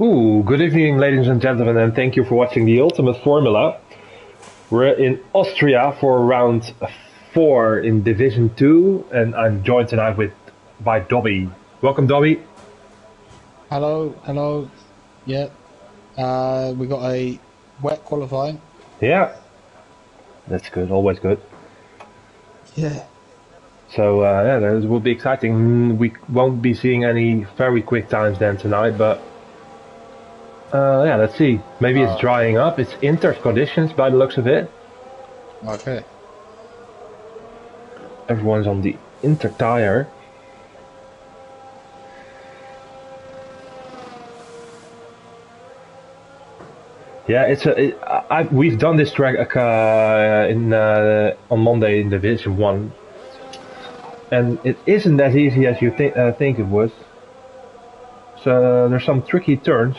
Ooh, good evening, ladies and gentlemen, and thank you for watching the Ultimate Formula. We're in Austria for round 4 in Division 2, and I'm joined tonight by Dobby. Welcome, Dobby. Hello. Yeah. We got a wet qualifying. Yeah, that's good, always good. Yeah. So, yeah, that will be exciting. We won't be seeing any very quick times then tonight, but yeah, let's see. Maybe it's drying up. It's inter conditions by the looks of it. Okay. Everyone's on the inter tire. Yeah, we've done this track on Monday in Division 1, and it isn't as easy as you think it was. So there's some tricky turns.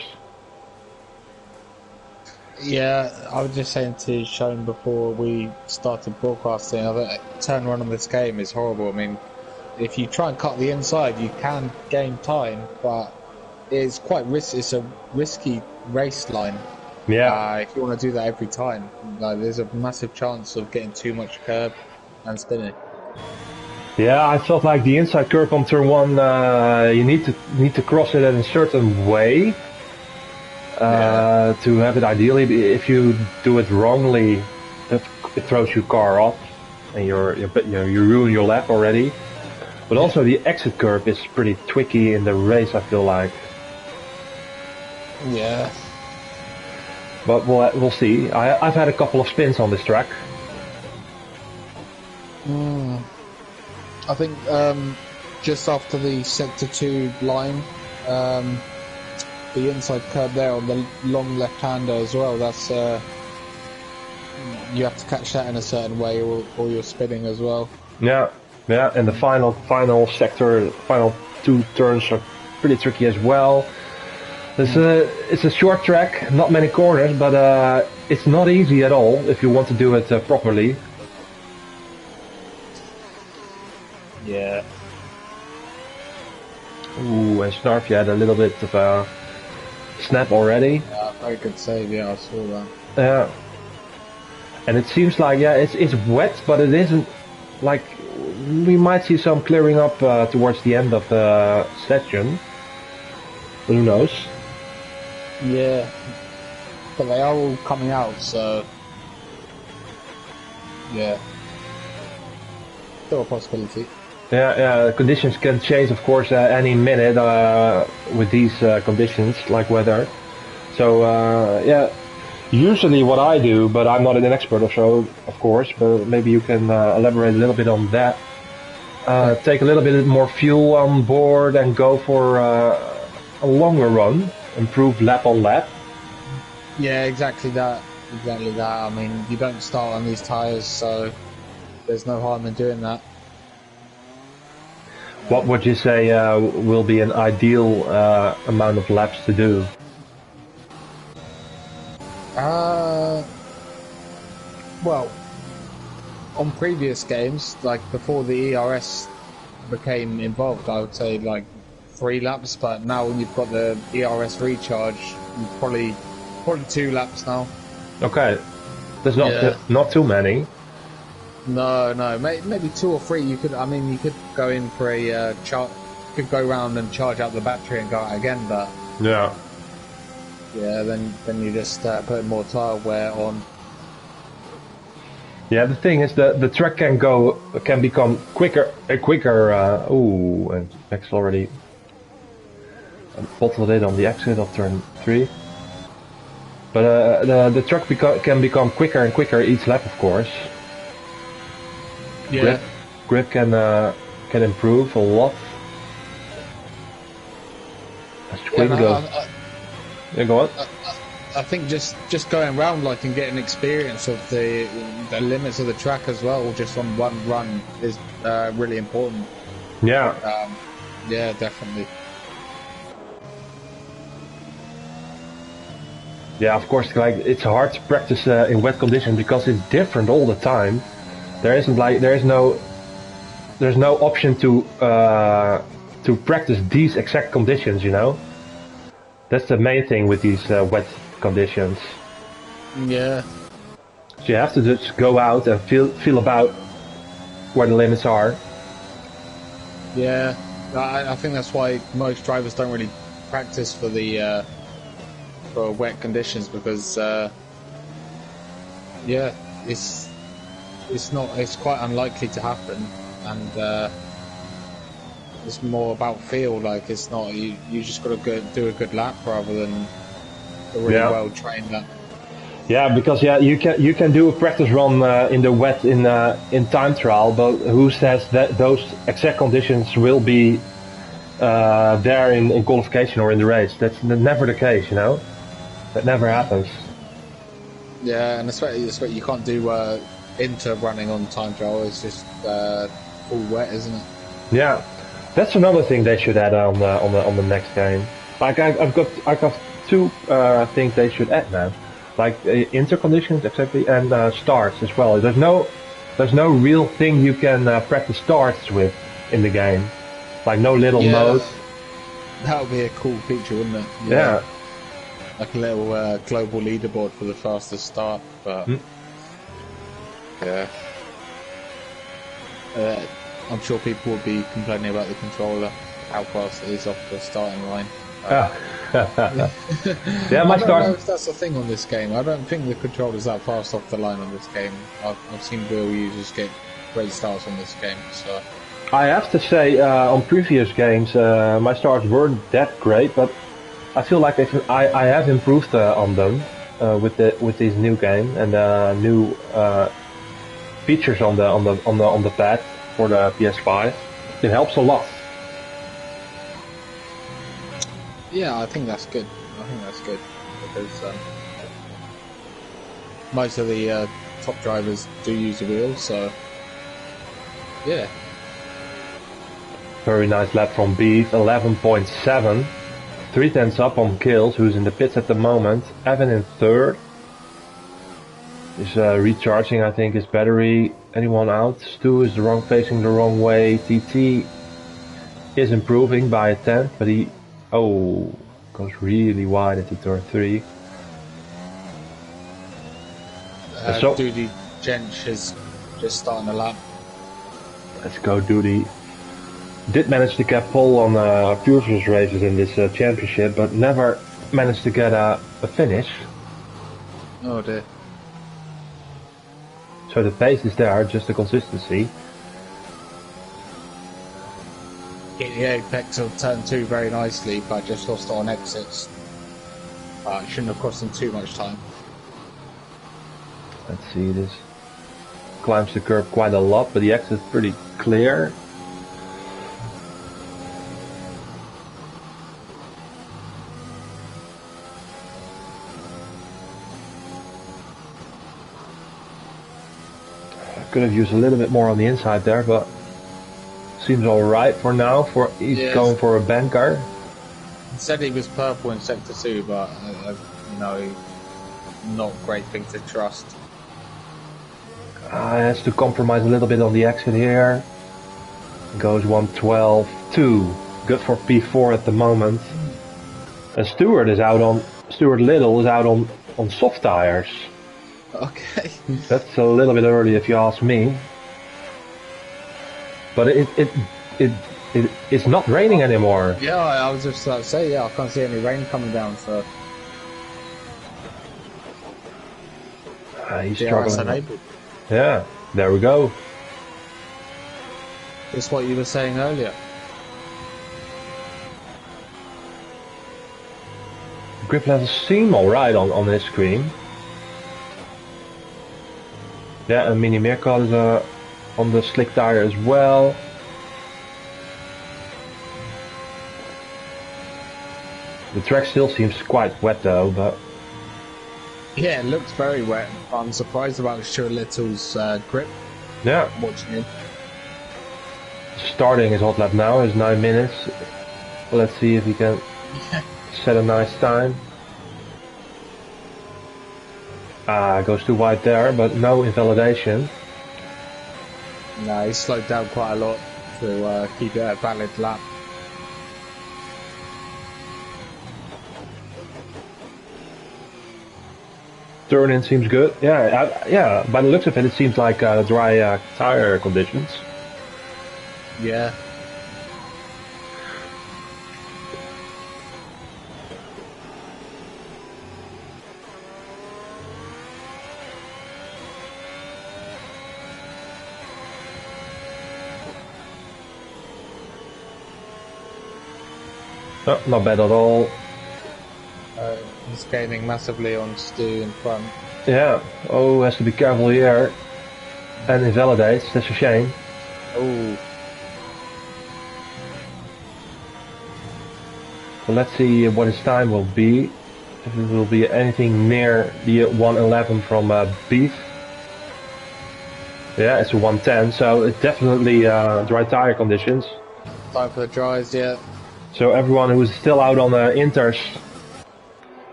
Yeah, I was just saying to Sean before we started broadcasting, I think turn run on this game is horrible. I mean, if you try and cut the inside, you can gain time, but it's quite risky. It's a risky race line. Yeah. If you want to do that every time, there's a massive chance of getting too much curb and spinning. Yeah, I felt like the inside curve on turn 1, you need to cross it in a certain way to have it ideally. If you do it wrongly, it throws your car off, and you ruin your lap already. But also the exit curve is pretty tricky in the race, I feel like. Yeah. But we'll see. I've had a couple of spins on this track. I think just after the sector 2 line, the inside curb there on the long left-hander as well, that's you have to catch that in a certain way or you're spinning as well. Yeah, and the final sector, final 2 turns are pretty tricky as well. It's a short track, not many corners, but it's not easy at all if you want to do it properly. Yeah. Ooh, and Snarfy had a little bit of a snap already. Yeah, very good save, yeah, I saw that. Yeah. And it seems like, yeah, it's wet, but it isn't, like, we might see some clearing up towards the end of the session. Who knows? Yeah. But they are all coming out, so yeah. Still a possibility. Yeah, conditions can change, of course, any minute with these conditions, like weather. So, yeah, usually what I do, but I'm not an expert or so, of course, but maybe you can elaborate a little bit on that. Take a little bit more fuel on board and go for a longer run, improve lap on lap. Yeah, exactly that. I mean, you don't start on these tyres, so there's no harm in doing that. What would you say will be an ideal amount of laps to do? Well, on previous games, like before the ERS became involved, I would say like 3 laps, but now when you've got the ERS recharge, probably 2 laps now. Okay, there's not too many. No, maybe 2 or 3. You could go in for a could go round and charge out the battery and go out again, but yeah, then you just put more tyre wear on. Yeah, the thing is the track can become quicker. Ooh, and Max already bottled it on the exit of turn 3. But the track can become quicker and quicker each lap, of course. Yeah. Grip can improve a lot. Yeah, go on. I think just going around and getting experience of the limits of the track as well, just on one run, is really important. Yeah. Yeah, definitely. Yeah, of course. Like, it's hard to practice in wet conditions because it's different all the time. There's no option to practice these exact conditions, you know. That's the main thing with these wet conditions. Yeah. So you have to just go out and feel about where the limits are. Yeah, I think that's why most drivers don't really practice for the for wet conditions because yeah, it's quite unlikely to happen, and it's more about feel. Like it's not you just got to do a good lap rather than a really well trained lap. Yeah, because you can do a practice run in the wet in time trial, but who says that those exact conditions will be there in qualification or in the race? That's never the case, you know. That never happens. Yeah, and especially you can't do inter running on time trial. It's just all wet, isn't it? Yeah, that's another thing they should add on the next game. Like I've got two things they should add now. Like inter conditions exactly, and starts as well. There's no real thing you can practice starts with in the game. Like no little mode. That would be a cool feature, wouldn't it? Yeah. Like a little global leaderboard for the fastest start, but yeah. I'm sure people will be complaining about the controller, how fast it is off the starting line. Yeah, my I don't start. know if that's the thing on this game. I don't think the controller's that fast off the line on this game. I've seen real users get great starts on this game, so. I have to say, on previous games, my starts weren't that great, but I feel like I have improved on them with this new game and new features on the pad for the PS5. It helps a lot. Yeah, I think that's good. Because most of the top drivers do use the wheels, so yeah. Very nice lap from Beef, 11.7. 3/10 up on Kills, who's in the pits at the moment. Evan in third. Is recharging, I think, his battery. Anyone out? Stu is facing the wrong way. TT is improving by a tenth, but he goes really wide into turn 3. Duty Jench is just starting a lap. Let's go, Duty. Did manage to get pole on Furious races in this championship, but never managed to get a finish. Oh dear. So the pace is there, just the consistency. Hit the apex of turn 2 very nicely, but just lost on exits. It shouldn't have cost him too much time. Let's see, this climbs the curb quite a lot, but the exit's pretty clear. Could have used a little bit more on the inside there, but seems alright for now. He's going for a banker. He said he was purple in sector 2, but not a great thing to trust. Has to compromise a little bit on the exit here. Goes 112.2. Good for P4 at the moment. And Stuart Little is out on soft tires. Okay. That's a little bit early if you ask me. But it's not raining anymore. Yeah, I was just about to say, I can't see any rain coming down, so... He's struggling. Yeah, there we go. That's what you were saying earlier. Grip levels seem alright on this screen. Yeah, and Mini Mirko is on the slick tire as well. The track still seems quite wet though, but... Yeah, it looks very wet. I'm surprised about Stuart Little's grip. Yeah. Watching him. Starting his hot lap now is 9 minutes. Let's see if he can set a nice time. Goes too wide there, but no invalidation. No, he slowed down quite a lot to keep it a valid lap. Turn-in seems good. Yeah, yeah. By the looks of it, it seems like dry tire conditions. Yeah. No, not bad at all. He's gaining massively on Stu in front. Yeah. Oh, has to be careful here. And invalidates. That's a shame. Oh. So let's see what his time will be. If it will be anything near the 1:11 from Beef. Yeah, it's a 1:10, so it's definitely dry tire conditions. Time for the dries, yeah. So everyone who is still out on Inters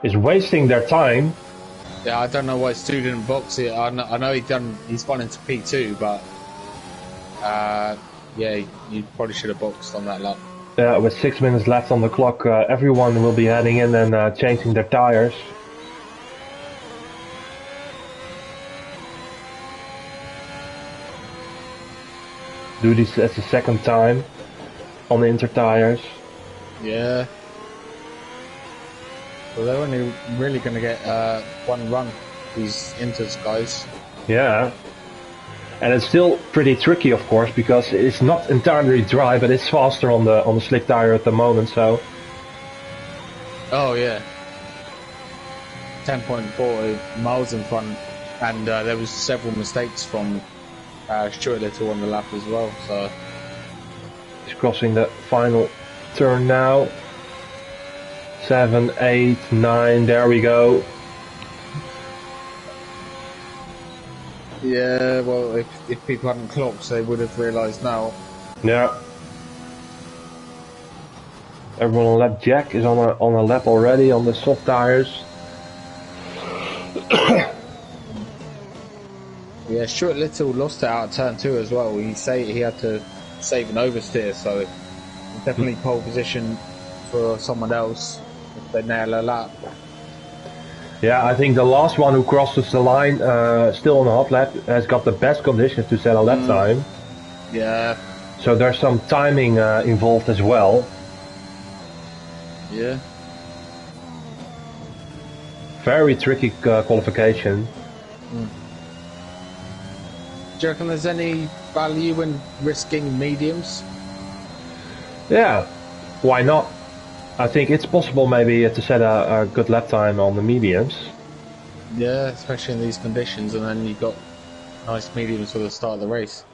is wasting their time. Yeah, I don't know why Stu didn't box it. I know he's gone into P2, but yeah, you probably should have boxed on that lap. Yeah, with 6 minutes left on the clock, everyone will be heading in and changing their tires. Do this as the second time on the Inter tires. Yeah. Well, they're only really going to get one run, these Inters guys. Yeah. And it's still pretty tricky, of course, because it's not entirely dry, but it's faster on the slick tire at the moment. So. Oh yeah. 10.4 miles in front, and there was several mistakes from Stuart Little on the lap as well. So. He's crossing the final turn now. 7, 8, 9. There we go. Yeah, well, if people hadn't clocked, they would have realised now. Yeah. Everyone on lap. Jack is on a lap already on the soft tires. Yeah, Stuart Little lost it out of turn 2 as well. He had to save an oversteer, so definitely pole position for someone else if they nail a lap. Yeah, I think the last one who crosses the line, still on a hot lap, has got the best conditions to set a lap time. Yeah. So there's some timing involved as well. Yeah. Very tricky qualification. Do you reckon there's any value in risking mediums? Yeah, why not? I think it's possible maybe to set a good lap time on the mediums. Yeah, especially in these conditions, and then you've got nice mediums for the start of the race.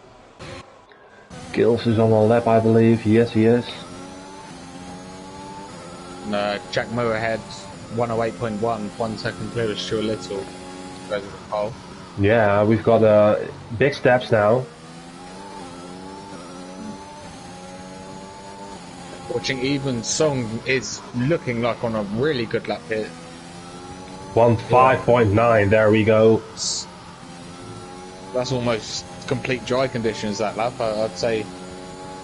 Gills is on a lap, I believe. Yes, he is. Jack Moorhead, 108.1, 1 second clear of Stuart Little. Goes to the pole. Yeah, we've got big steps now. Watching Even Song is looking like on a really good lap here. 1:05.9, there we go. That's almost complete dry conditions, that lap. I'd say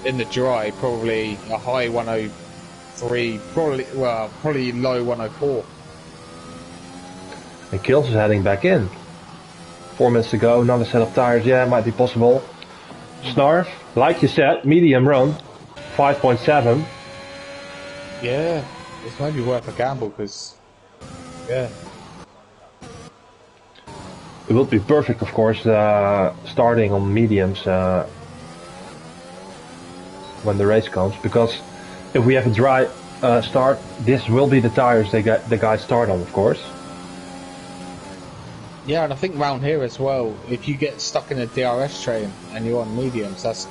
in the dry, probably a high 103, probably low 104. And Kills is heading back in. 4 minutes to go, another set of tires, yeah, might be possible. Snarf, like you said, medium run, 5.7. Yeah, it's maybe worth a gamble, because, yeah. It would be perfect, of course, starting on mediums when the race comes, because if we have a dry start, this will be the tires the guys start on, of course. Yeah, and I think round here as well, if you get stuck in a DRS train and you're on mediums, that's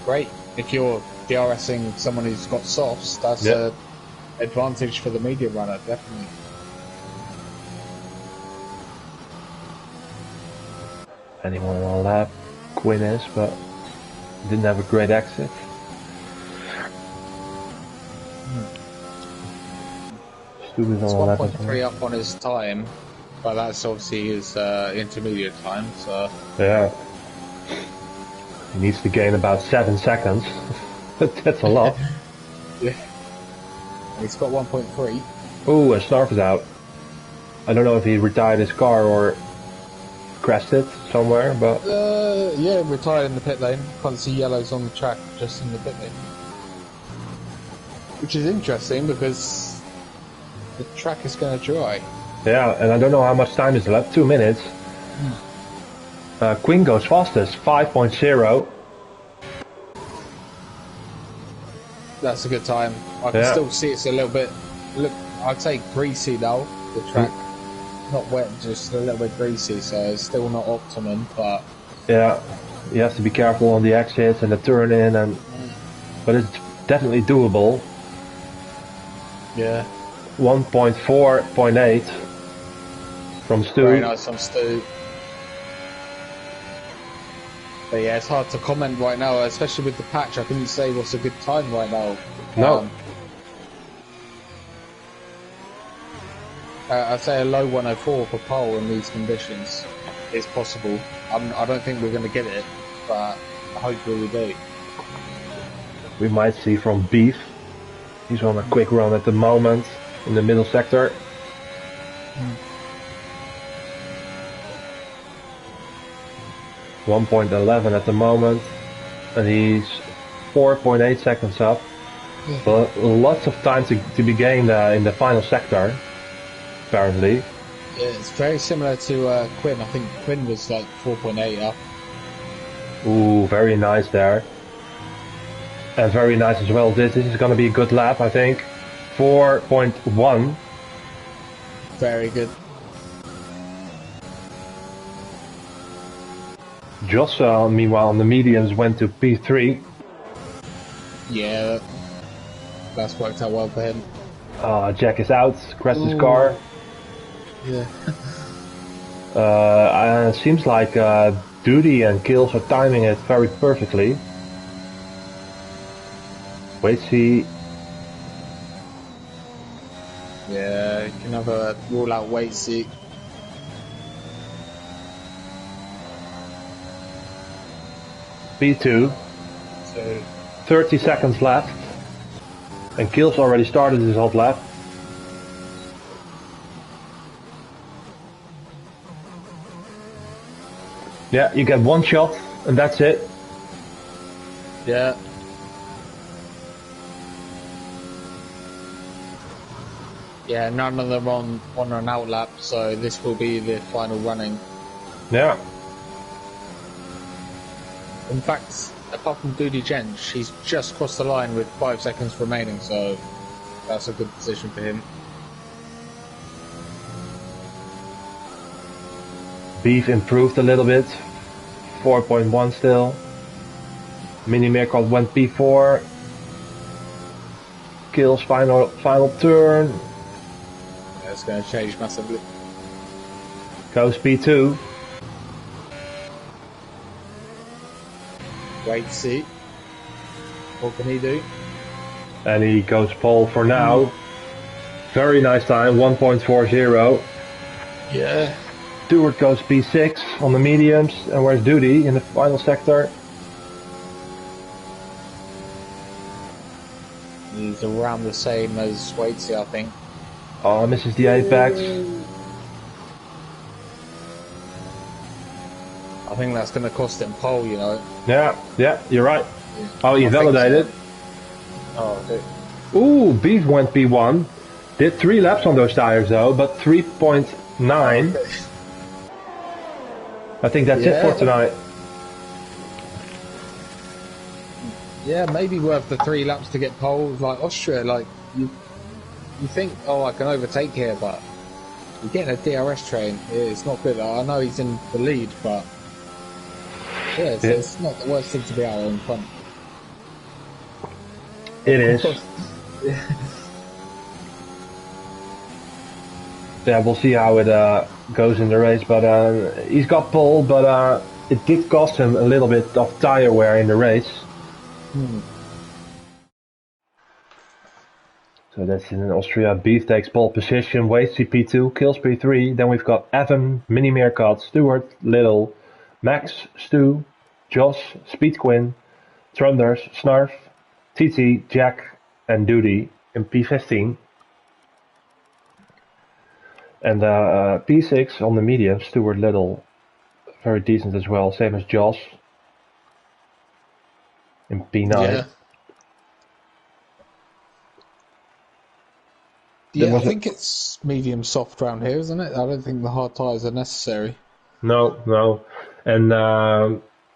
great. If you're DRSing someone who's got softs, that's an advantage for the medium runner, definitely. Anyone on a lap, Quinn is, but didn't have a great exit. Stu is on a lap. 1.3 up on his time, but that's obviously his intermediate time, so... Yeah. He needs to gain about 7 seconds. That's a lot. Yeah. He's got 1.3. Ooh, and Snarf is out. I don't know if he retired his car or crashed it somewhere, but Yeah, retired in the pit lane. Can't see yellows on the track, just in the pit lane. Which is interesting because the track is going to dry. yeah, and I don't know how much time is left. 2 minutes. Quinn goes fastest, 5.0. That's a good time. I can still see it's a little bit. Look, I'd say greasy now. The track, not wet, just a little bit greasy. So it's still not optimum, but yeah, you have to be careful on the exits and the turn in, but it's definitely doable. Yeah. 1.4.8 from Stu. Very nice from Stu. But yeah, it's hard to comment right now, especially with the patch. I couldn't say what's a good time right now. No. I'd say a low 104 for pole in these conditions is possible. I don't think we're going to get it, but hopefully we do. We might see from Beef. He's on a quick run at the moment in the middle sector. 1.11 at the moment, and he's 4.8 seconds up. But lots of time to be gained in the final sector, apparently. Yeah, it's very similar to Quinn. I think Quinn was like 4.8 up. Ooh, very nice there. And very nice as well. This is going to be a good lap, I think. 4.1. Very good. Joss, meanwhile, on the mediums went to P3. Yeah, that's worked out well for him. Jack is out, crashed his car. Yeah. Seems like Duty and Kills are timing it very perfectly. Wait, see. Yeah, you can have a rule out wait seat. P2. So 30 seconds left. And Kills already started his hot lap. Yeah, you get one shot and that's it. yeah. Yeah, none of them on an out lap, so this will be the final running. Yeah. In fact, apart from Duty Jench, he's just crossed the line with 5 seconds remaining, so that's a good position for him. Beef improved a little bit. 4.1 still. Mini Mirkot went P4. Kills final turn. Yeah, it's going to change massively. Goes P2. Wait, see. What can he do? And he goes pole for now. Very nice time, 1.40. Yeah. Stewart goes P6 on the mediums. And where's Duty in the final sector? He's around the same as Waitsy, I think. Oh, misses the apex. I think that's going to cost him pole, you know. Yeah, you're right. Yeah. Oh, he validated. So. Oh, okay. Ooh, Beef went P1. Did 3 laps on those tires though, but 3.9. Okay. I think that's it for tonight. Yeah, maybe worth the 3 laps to get pole. Like Austria, like you think, oh, I can overtake here, but you're getting a DRS train. It's not good. I know he's in the lead, but yeah, it's not the worst thing to be out in front. It is. Yeah, we'll see how it goes in the race, but he's got pole, but it did cost him a little bit of tire wear in the race. So that's in Austria. Beef takes pole position, Waitsy P2, Kills P3. Then we've got Evan, Mini Meerkat, Stewart, Little, Max, Stu, Joss, Speed Quinn, Trunders, Snarf, TT, Jack, and Duty in P15. And P6 on the medium, Stuart Little, very decent as well, same as Joss in P9. Yeah, I think it's medium soft around here, isn't it? I don't think the hard tyres are necessary. No. And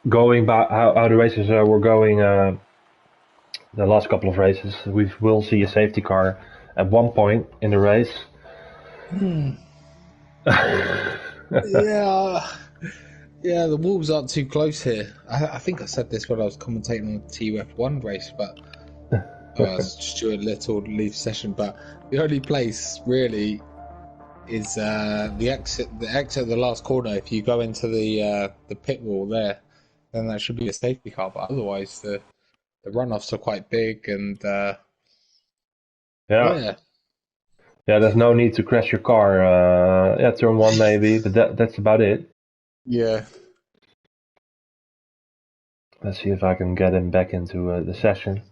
going by how the races were going, the last couple of races, we will see a safety car at one point in the race. Yeah, the Wolves aren't too close here. I think I said this when I was commentating on the TUF1 race, but Stuart Little leave session. But the only place really is the exit of the last corner. If you go into the pit wall there, then that should be a safety car. But otherwise, the runoffs are quite big, and Yeah, there's no need to crash your car. Turn one maybe, but that's about it. Yeah. Let's see if I can get him back into the session.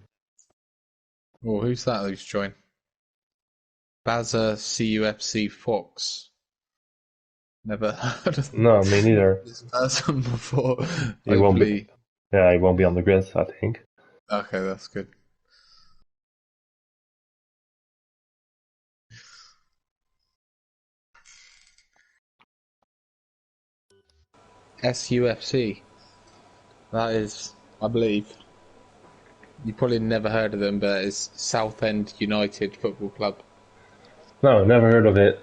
Oh, who's that who's joined? Bazza CUFC Fox. Never heard of No, me neither. this person before. He won't be on the grid, I think. Okay, that's good. SUFC. That is, I believe, you probably never heard of them, but it's Southend United Football Club. No, never heard of it.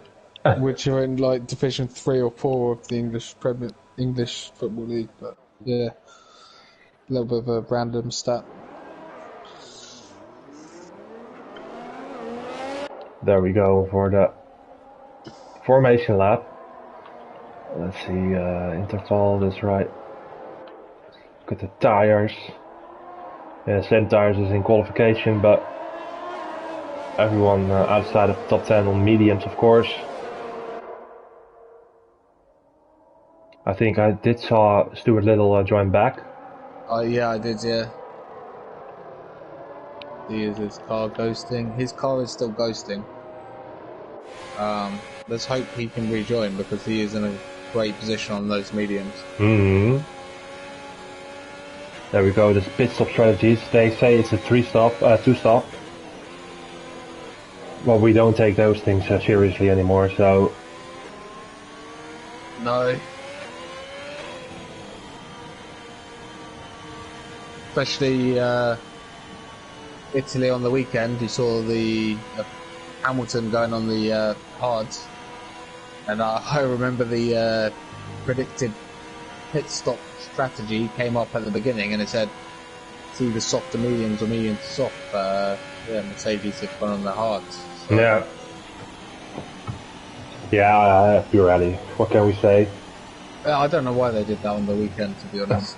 Which are in like Division 3 or 4 of the English Football League, but yeah, a little bit of a random stat. There we go for the formation lap. Let's see, interval, that's right. Look at the tires. Yeah, same tires as in qualification, but everyone outside of the top 10 on mediums, of course. I think I did saw Stuart Little join back. Oh yeah, I did, yeah. Is his car ghosting? His car is still ghosting. Let's hope he can rejoin because he is in a great position on those mediums. There we go, this pit stop strategies. They say it's a 2-stop. Well, we don't take those things seriously anymore, so... No. Especially Italy on the weekend, you saw the Hamilton going on the hards, and I remember the predicted pit stop strategy came up at the beginning, and it said it's either soft to mediums or medium to soft. Mercedes have gone on the hards. So. Yeah, Pirelli. What can we say? I don't know why they did that on the weekend, to be honest.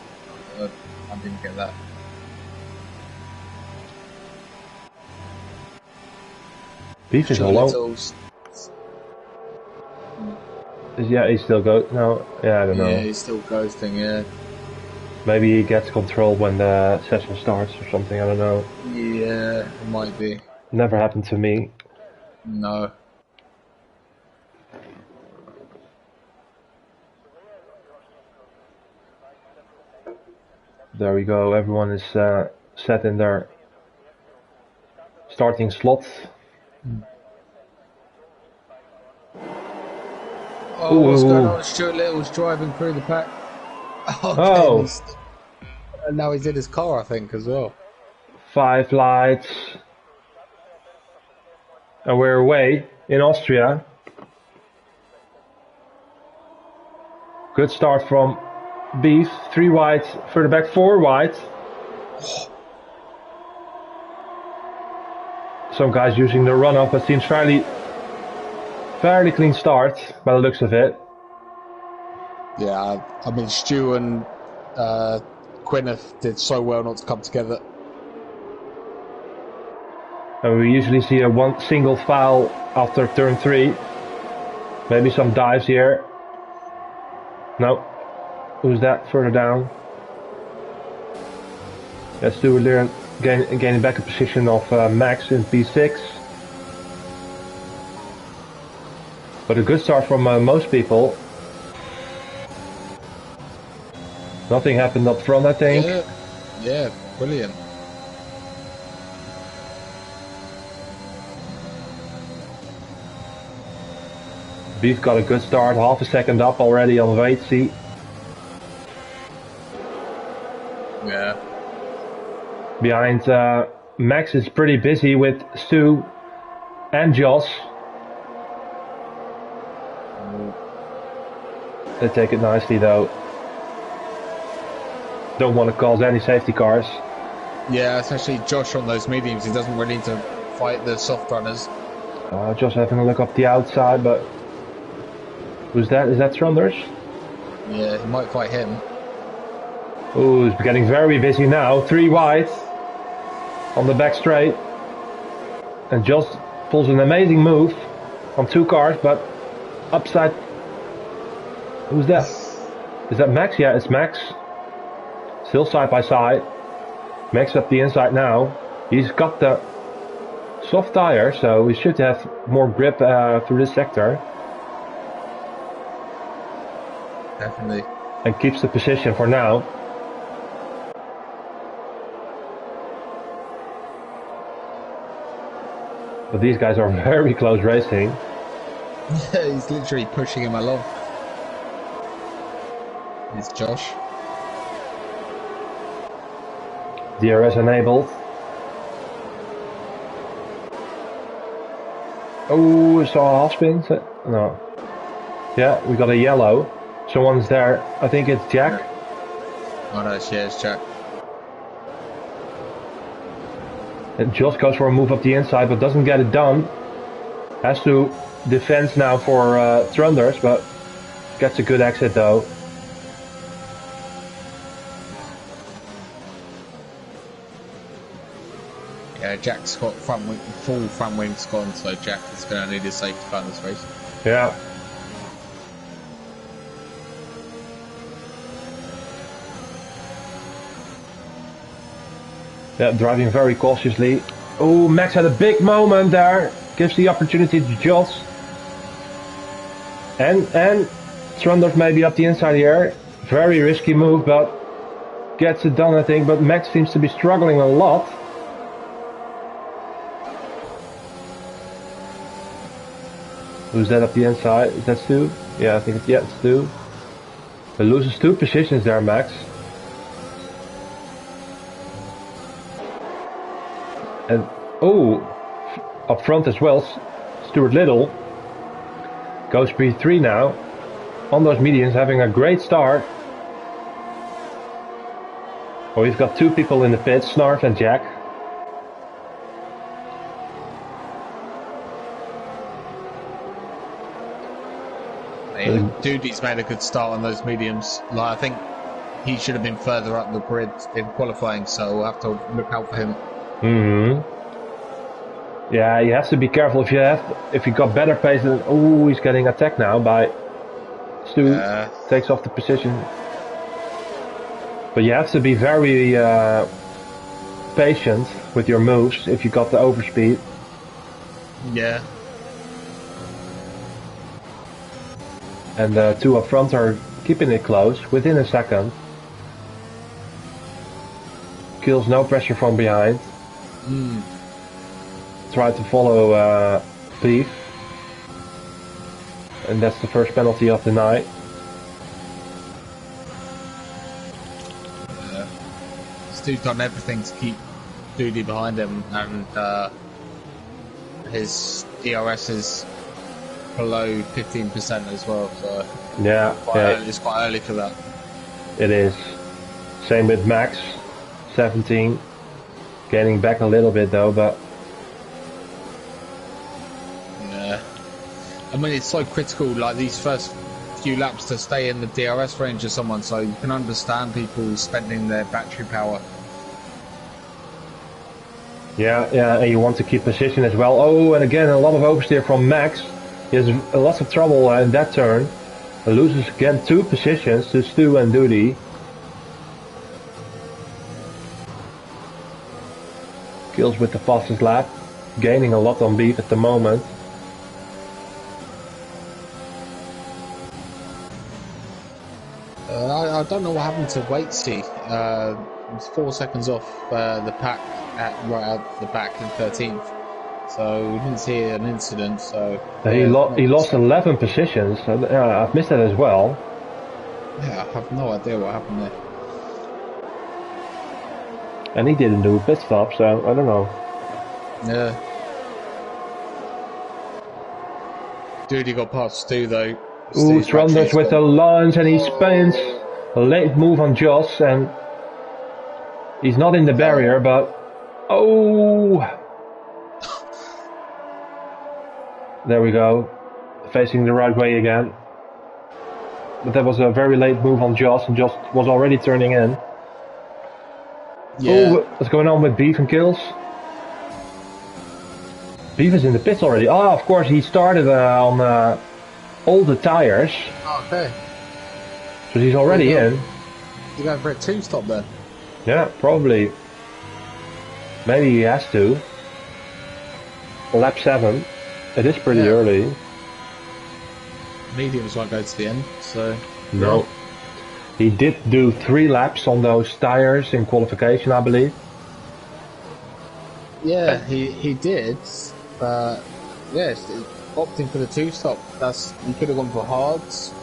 I didn't get that. Beef is alone. Yeah, he still goes. No, yeah, I don't know. Yeah, he's still ghosting. Yeah. Maybe he gets control when the session starts or something. I don't know. Yeah, it might be. Never happened to me. No. There we go. Everyone is set in their starting slots. Oh, what's going on? Stuart Little's driving through the pack. Okay, and now he's in his car, I think, as well. 5 lights. And we're away in Austria. Good start from Beef. 3 wide, further back 4 wide. Some guys using the runoff, but seems fairly clean start by the looks of it. Yeah, I mean Stu and Gwyneth did so well not to come together. And we usually see a one single foul after turn 3. Maybe some dives here. No. Who's that further down? Let's do a gaining back a position of Max in P6. But a good start from most people. Nothing happened up front, I think. Yeah, brilliant. Beef got a good start, half a second up already on the weight seat. Yeah. Behind Max is pretty busy with Stu and Joss. They take it nicely though. Don't want to cause any safety cars. Yeah, especially Josh on those mediums. He doesn't really need to fight the soft runners. Josh having a look up the outside, but who's that? Is that Trunders? Yeah, he might fight him. Ooh, he's getting very busy now. 3 wide on the back straight. And Josh pulls an amazing move on 2 cars, but upside. Who's that? Is that Max? Yeah, it's Max. Still side by side. Max up the inside now. He's got the soft tire, so he should have more grip through this sector. Definitely. And keeps the position for now. But these guys are very close racing. Yeah, he's literally pushing him along. It's Josh. DRS enabled. Oh, saw a half spin. No. Yeah, we got a yellow. Someone's there. I think it's Jack. Oh no, it's Jack. And Josh goes for a move up the inside, but doesn't get it done. Has to defend now for Trunders, but gets a good exit though. Yeah, Jack's got full front wings gone, so Jack is going to need his safety car in this race. Yeah. Yeah, driving very cautiously. Oh, Max had a big moment there. Gives the opportunity to Joss. And Trunders maybe up the inside here. Very risky move, but gets it done, I think. But Max seems to be struggling a lot. Who's that up the inside? Is that Stu? Yeah, I think it's Stu. He loses 2 positions there, Max. And oh, up front as well, Stuart Little goes P3 now on those mediums, having a great start. Oh, we've got 2 people in the pits, Snarf and Jack. Dude's made a good start on those mediums. Like, I think he should have been further up the grid in qualifying, so we'll have to look out for him. Yeah, you have to be careful if you got better pace than. Oh, he's getting attacked now by Stu. Takes off the position. But you have to be very patient with your moves if you got the overspeed. Yeah. And the 2 up front are keeping it close within a second. Kills no pressure from behind. Try to follow Beef. And that's the first penalty of the night. Stu's done everything to keep Doody behind him, and his DRS is below 15% as well, so yeah, it's quite early for that. It is. Same with Max, 17. Gaining back a little bit though, but yeah. I mean, it's so critical, like these first few laps, to stay in the DRS range of someone, so you can understand people spending their battery power. Yeah, and you want to keep position as well. Oh, and again, a lot of oversteer from Max. He has lots of trouble in that turn. He loses again 2 positions to Stu and Doody. Kills with the fastest lap. Gaining a lot on Beef at the moment. I don't know what happened to Waitsy. It was 4 seconds off the pack right out the back in 13th. So we didn't see an incident. So He lost 11 positions. I've missed that as well. Yeah, I have no idea what happened there. And he didn't do a pit stop, so I don't know. Yeah. Dude, he got past Stu though. Ooh, Tronders with the launch and he spins. A late move on Joss and he's not in the barrier, but oh, there we go, facing the right way again. But that was a very late move on Joss, and Joss was already turning in. Yeah. Oh, what's going on with Beef and Kills? Beef is in the pits already. Oh, of course, he started on all the tires. Okay. So he's already in. He's going for a 2-stop then? Yeah, probably. Maybe he has to. Lap 7. It is pretty early. Mediums won't go to the end, so... No. He did do 3 laps on those tires in qualification, I believe. Yeah, he did, but yes, opting for the 2-stop. You could have gone for hards,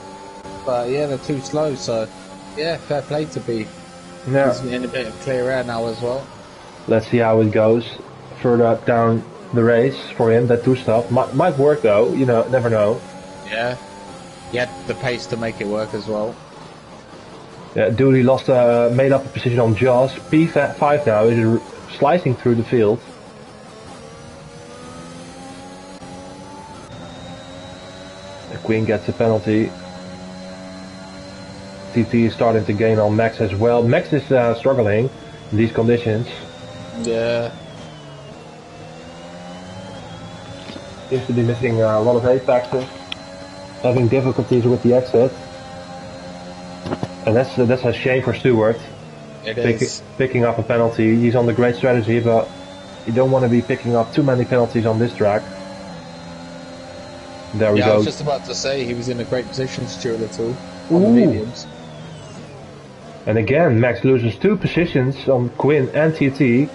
but yeah, they're too slow. So yeah, fair play to Beef. Yeah. He's in a bit of clear air now as well. Let's see how it goes further down the race for him. That 2-stop might work though. You know, never know. Yeah, he had the pace to make it work as well. Yeah, dude, he made up a position on Jaws. P5 now is slicing through the field. The Queen gets a penalty. TT is starting to gain on Max as well. Max is struggling in these conditions. Yeah. Seems to be missing a lot of apexes. Having difficulties with the exit. And that's a shame for Stewart. It is. Picking up a penalty. He's on the great strategy, but you don't want to be picking up too many penalties on this track. There we go. I was just about to say he was in a great position, Stuart Little, on the mediums. And again, Max loses 2 positions on Quinn and TT.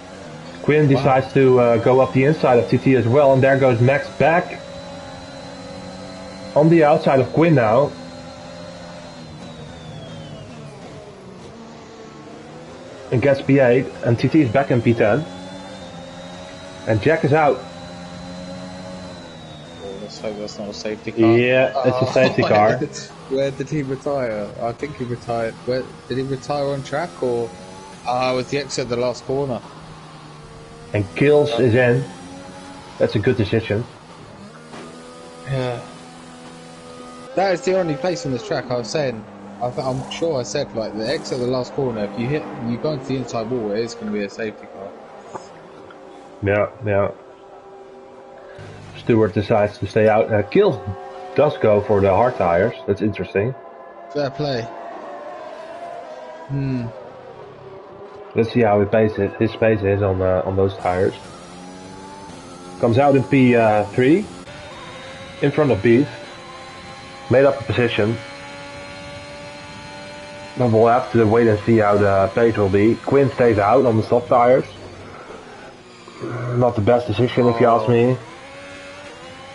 Quinn decides to go up the inside of TT as well, and there goes Max back on the outside of Quinn now. And gets P8, and TT is back in P10. And Jack is out. Oh, let's hope that's not a safety car. Yeah, it's a safety car. Where did he retire? I think he retired. Where did he retire on track, or was the exit of the last corner? And Kills is in. That's a good decision. Yeah. That is the only place on this track. I was saying, I'm sure I said, like, the exit of the last corner, if you go into the inside wall, it is going to be a safety car. Yeah. Stewart decides to stay out. Kills does go for the hard tires. That's interesting. Fair play. Let's see how his pace is on those tires. Comes out in P3, in front of Beef. Made up a position. But we'll have to wait and see how the pace will be. Quinn stays out on the soft tires. Not the best decision if you ask me.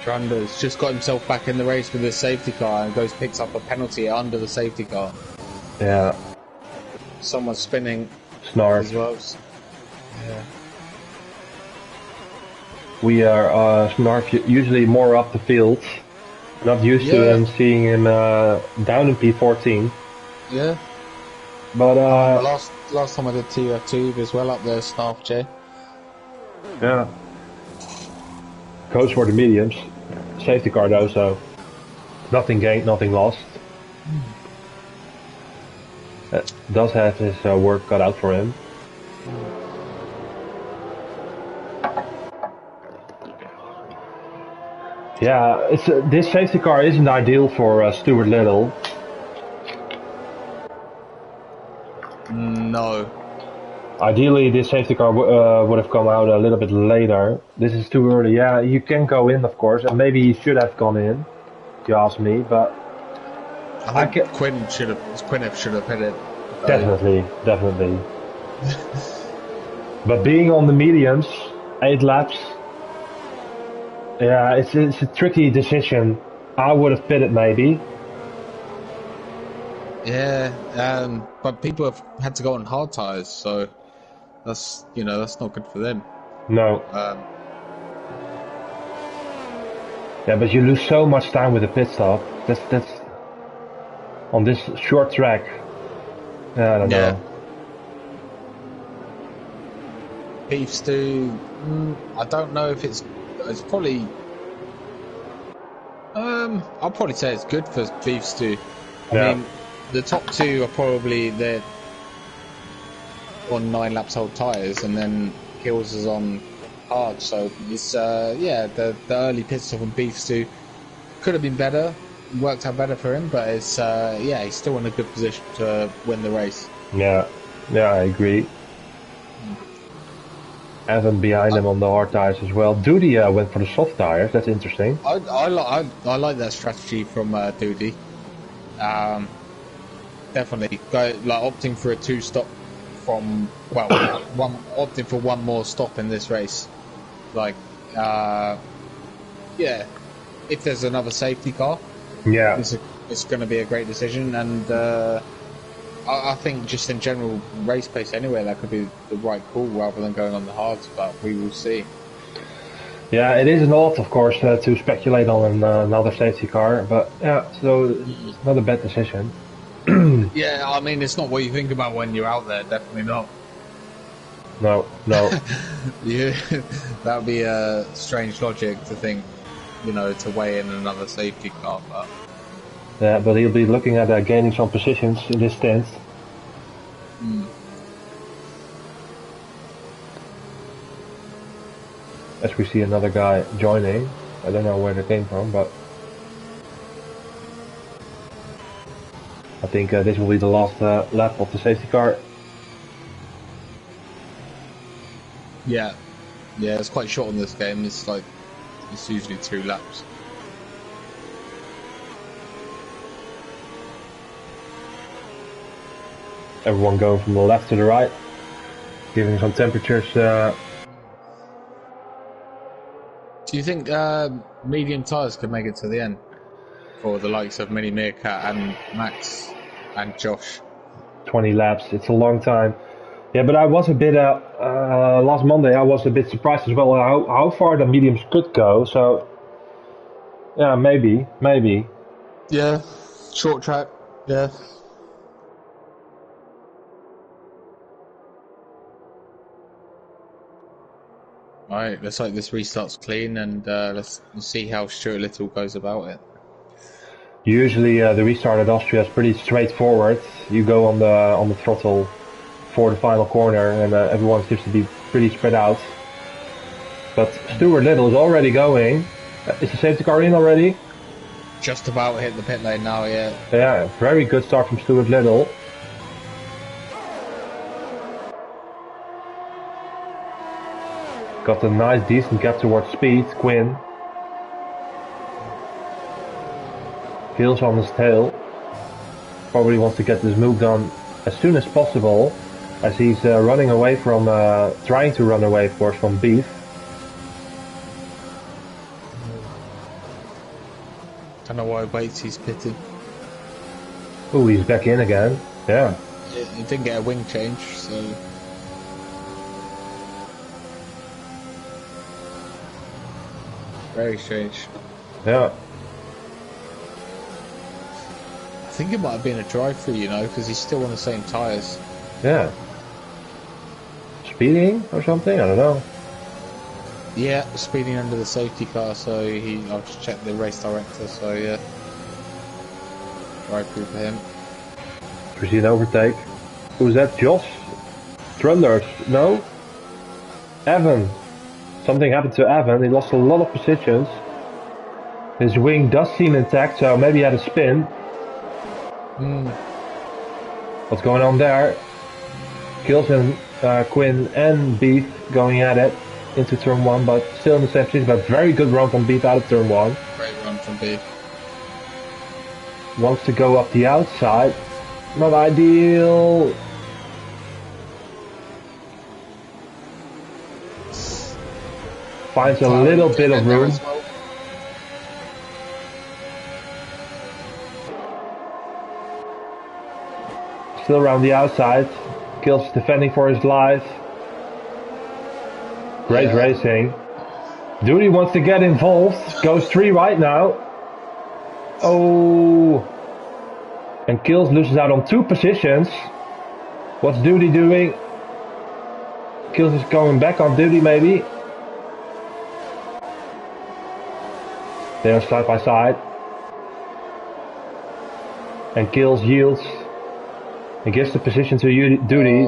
Trunders just got himself back in the race with his safety car and picks up a penalty under the safety car. Yeah. Someone's spinning Snarf as well. Yeah. We are Snarf usually more up the field. Not used to him, seeing him down in P14. Yeah. But last time I did TUF2 as well up there, Snarf J. Yeah. Goes for the mediums. Safety car though, so nothing gained, nothing lost. Does have his work cut out for him. Yeah, this safety car isn't ideal for Stuart Little. No. Ideally, this safety car would have come out a little bit later. This is too early. Yeah, you can go in, of course, and maybe he should have gone in, if you ask me, but I think Quinn should have hit it. Definitely. But being on the mediums, 8 laps, yeah, it's a tricky decision. I would have pitted maybe. Yeah, but people have had to go on hard tires, so that's not good for them. No. Yeah, but you lose so much time with a pit stop. That's on this short track. Yeah, I don't know. TUF2, I don't know if it's probably. I'll probably say it's good for TUF2. I mean, the top 2 are probably they're on 9 laps old tyres, and then Hills is on hard. So it's the early pit stop on TUF2 could have been better, worked out better for him, but it's he's still in a good position to win the race. Yeah, I agree. Evan behind him on the hard tires as well. Duty went for the soft tires. That's interesting. I like that strategy from Duty. Definitely opting for a 2-stop from opting for one more stop in this race. If there's another safety car, it's going to be a great decision, and I think just in general race pace anyway, that could be the right call rather than going on the hards, but we will see. Yeah, it is an odd, of course, to speculate on another safety car, but so it's not a bad decision. Yeah, I mean, it's not what you think about when you're out there, definitely not. No. Yeah, that would be a strange logic to think, to weigh in another safety car, but... Yeah, but he'll be looking at gaining some positions in this stint. As we see another guy joining. I don't know where they came from, but... I think this will be the last lap of the safety car. Yeah, it's quite short in this game. It's usually 2 laps. Everyone going from the left to the right, giving some temperatures. Do you think medium tyres could make it to the end for the likes of Mini Meerkat and Max and Josh? 20 laps, it's a long time. Yeah, but I was a bit, last Monday I was a bit surprised as well how far the mediums could go, so yeah, maybe. Yeah, short track, yeah. Alright, let's hope this restarts clean, and let's see how Stuart Little goes about it. Usually the restart at Austria is pretty straightforward. You go on the throttle for the final corner, and everyone seems to be pretty spread out. But Stuart Little is already going. Is the safety car in already? Just about hit the pit lane now, yeah. Yeah, very good start from Stuart Little. Got a nice decent gap towards speed, Quinn. Feels on his tail. Probably wants to get this move done as soon as possible, as he's running away from, trying to run away of course from Beef. Don't know why Waits he's pitting. Oh, he's back in again. Yeah. He didn't get a wing change, so... Very strange. Yeah. I think it might have been a drive-through, because he's still on the same tyres. Yeah. Speeding or something? I don't know. Yeah, speeding under the safety car, so I'll just check the race director, so yeah. Drive-through for him. We see an overtake. Who's that? Josh? Trunders? No? Evan. Something happened to Evan. He lost a lot of positions. His wing does seem intact, so maybe he had a spin. What's going on there? Kilson, Quinn and Beef going at it into turn 1, but still in the same position. But very good run from Beef out of turn 1. Great run from Beef. wants to go up the outside. Not ideal. Finds a little bit of room. Still around the outside. Kills defending for his life. Great racing. Duty wants to get involved. Goes 3 right now. Oh. And Kills loses out on 2 positions. What's Duty doing? Kills is going back on Duty maybe. They are side by side. And Kills yields. And gives the position to Duty.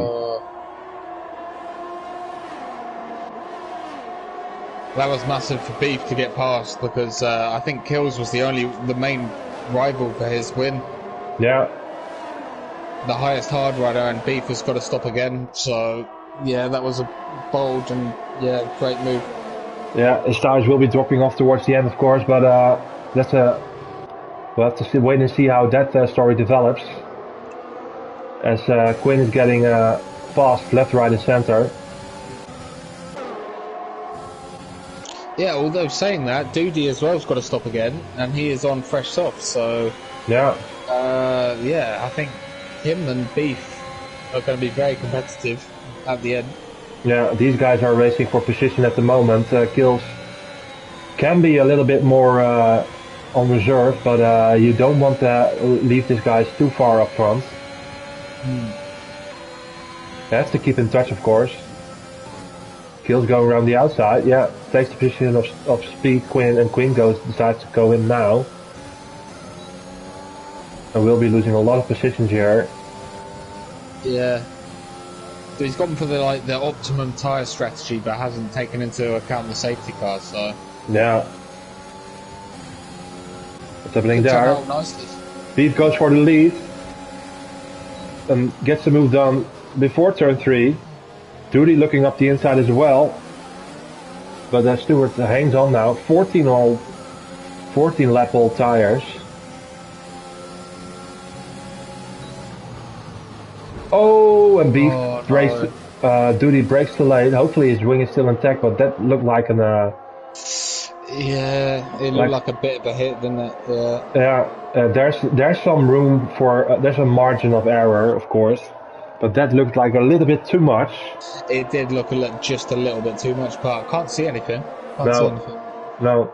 That was massive for Beef to get past because I think Kills was the main rival for his win. Yeah. The highest hard rider, and Beef has got to stop again. So yeah, that was a bold and great move. Yeah, his tires will be dropping off towards the end, of course, but we'll have to wait and see how that story develops. As Quinn is getting fast left, right, and center. Yeah, although saying that, Doody as well has got to stop again, and he is on fresh soft. So yeah, I think him and Beef are going to be very competitive at the end. Yeah, these guys are racing for position at the moment. Kills can be a little bit more on reserve, but you don't want to leave these guys too far up front. You have to keep in touch, of course. Kills going around the outside, yeah, takes the position of Speed, Quinn, and Quinn decides to go in now. And we'll be losing a lot of positions here. Yeah. So he's gone for the optimum tyre strategy, but hasn't taken into account the safety cars. So yeah, what's happening there? Nicely. Beef goes for the lead and gets the move done before turn 3. Duty looking up the inside as well, but Stewart hangs on now. 14 lap old tires. Oh, and Beef brakes. Duty brakes too late. Hopefully his wing is still intact, but that looked like an. Yeah, it looked like a bit of a hit, didn't it? Yeah. There's some room for there's a margin of error, of course, but that looked like a little bit too much. It did look just a little bit too much, but I can't see anything. No.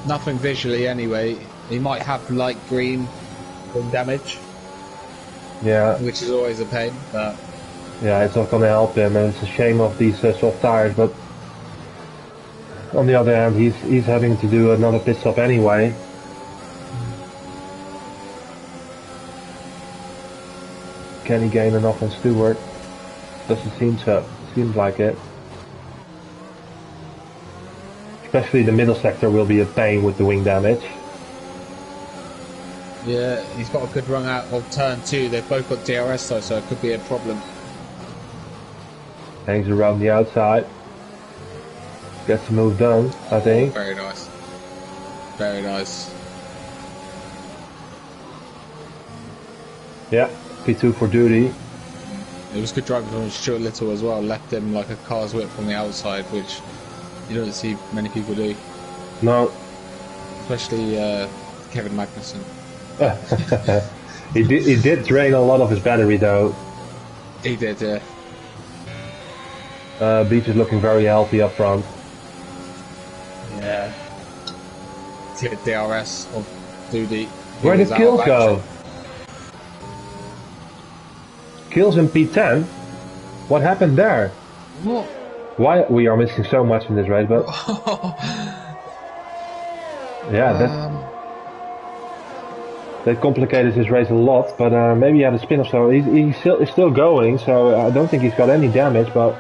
Nothing visually anyway. He might have light green wing damage. Yeah. Which is always a pain, but yeah, it's not going to help him, and it's a shame of these soft tires, but on the other hand, he's having to do another pit stop anyway. Can he gain enough on Stewart? Doesn't seem so. Seems like it. Especially the middle sector will be a pain with the wing damage. Yeah, he's got a good run out of turn 2. They've both got DRS though, so it could be a problem. Hangs around the outside. Gets the move done, I think. Very nice. Very nice. Yeah, P2 for Duty. It was good driving from Stuart Little as well. Left him like a car's whip from the outside, which you don't see many people do. No. Especially Kevin Magnussen. He did drain a lot of his battery though. He did, yeah. Beach is looking very healthy up front. Yeah. Hit DRS of Duty. Where did Kills go? Kills in P10? What happened there? What? Why we are missing so much in this race, but yeah, that complicated his race a lot. But maybe he had a spin or so. He's still going, so I don't think he's got any damage. But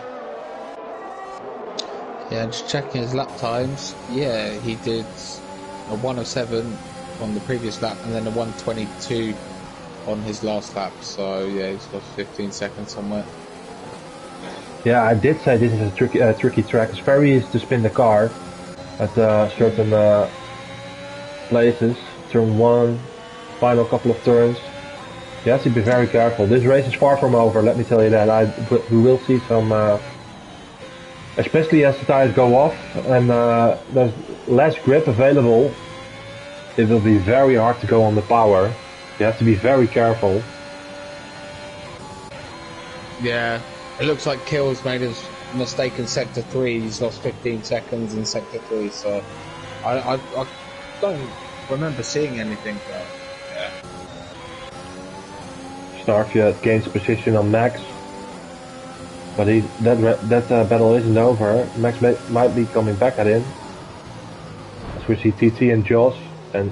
yeah, just checking his lap times. Yeah, he did a 107 on the previous lap, and then a 122 on his last lap. So yeah, he's lost 15 seconds somewhere. Yeah, I did say this is a tricky track. It's very easy to spin the car. at certain places. Turn 1, final couple of turns. You have to be very careful. This race is far from over, let me tell you that. We will see some, especially as the tires go off and there's less grip available. It will be very hard to go on the power. You have to be very careful. Yeah, it looks like Kills made his mistake in Sector 3. He's lost 15 seconds in Sector 3, so I don't remember seeing anything, but yeah. Starfield gains position on Max, but that battle isn't over. Max might be coming back at him. As we see TT and Josh, and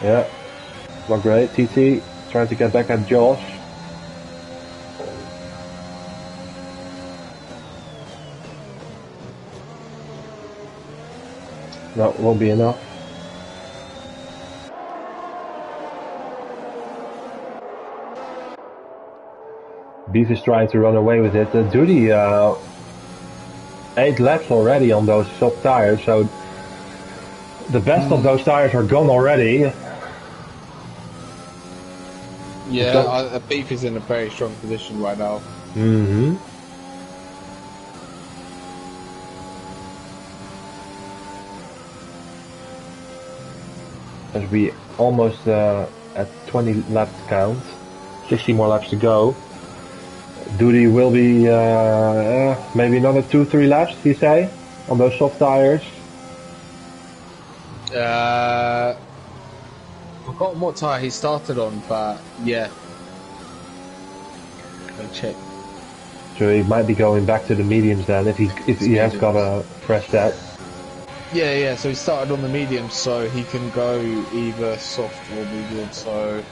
yeah, not great. TT trying to get back at Josh. No, won't be enough. Beef is trying to run away with it. Duty 8 laps already on those soft tires, so the best of those tires are gone already. Yeah, Beef is in a very strong position right now. Mm-hmm. As we almost at 20 lap count, 60 more laps to go. Duty will be maybe another 2-3 laps, you say, on those soft tires? I've forgotten what tyre he started on, but yeah. Go check. So he might be going back to the mediums then, if he has got a fresh set. Yeah, so he started on the medium, so he can go either soft or medium, so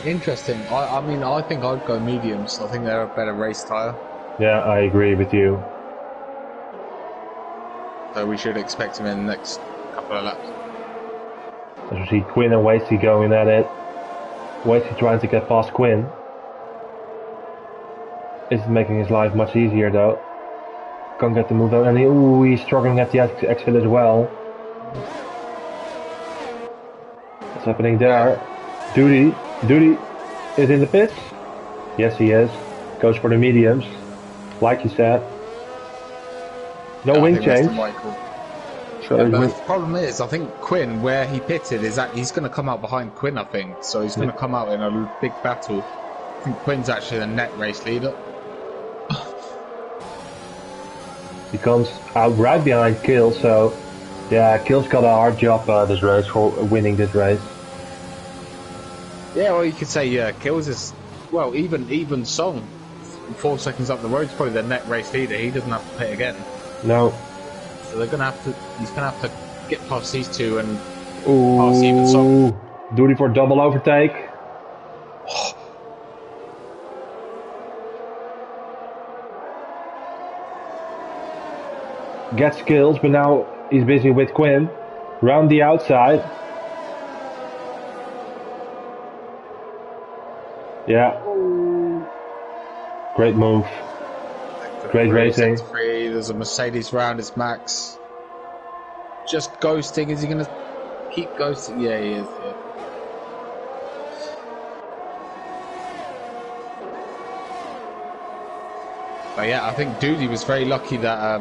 interesting. I mean, I think I'd go mediums. I think they're a better race tyre. Yeah, I agree with you. So we should expect him in the next couple of laps. As we see Quinn and Wasey going at it. Wasey trying to get past Quinn. Isn't making his life much easier though. Can't get the move out, and he's struggling at the exit as well. What's happening there? Duty is in the pits. Yes, he is. Goes for the mediums, like you said. No wing change. So yeah, but the problem is, I think Quinn, where he pitted, is that he's going to come out behind Quinn. I think so. He's going to come out in a big battle. I think Quinn's actually the net race leader. He comes out right behind Kill, so yeah, Kill's got a hard job this race for winning this race. Yeah, well, you could say Kills is, well, even Song, 4 seconds up the road, is probably the net race leader. He doesn't have to pit again. No. So he's gonna have to get past these two and pass even Song. Duty for double overtake. Gets kills, but now he's busy with Quinn. Round the outside. Yeah. Great move. Great racing. There's a Mercedes round, it's Max. Just ghosting. Is he going to keep ghosting? Yeah, he is. Yeah. But yeah, I think Duty was very lucky that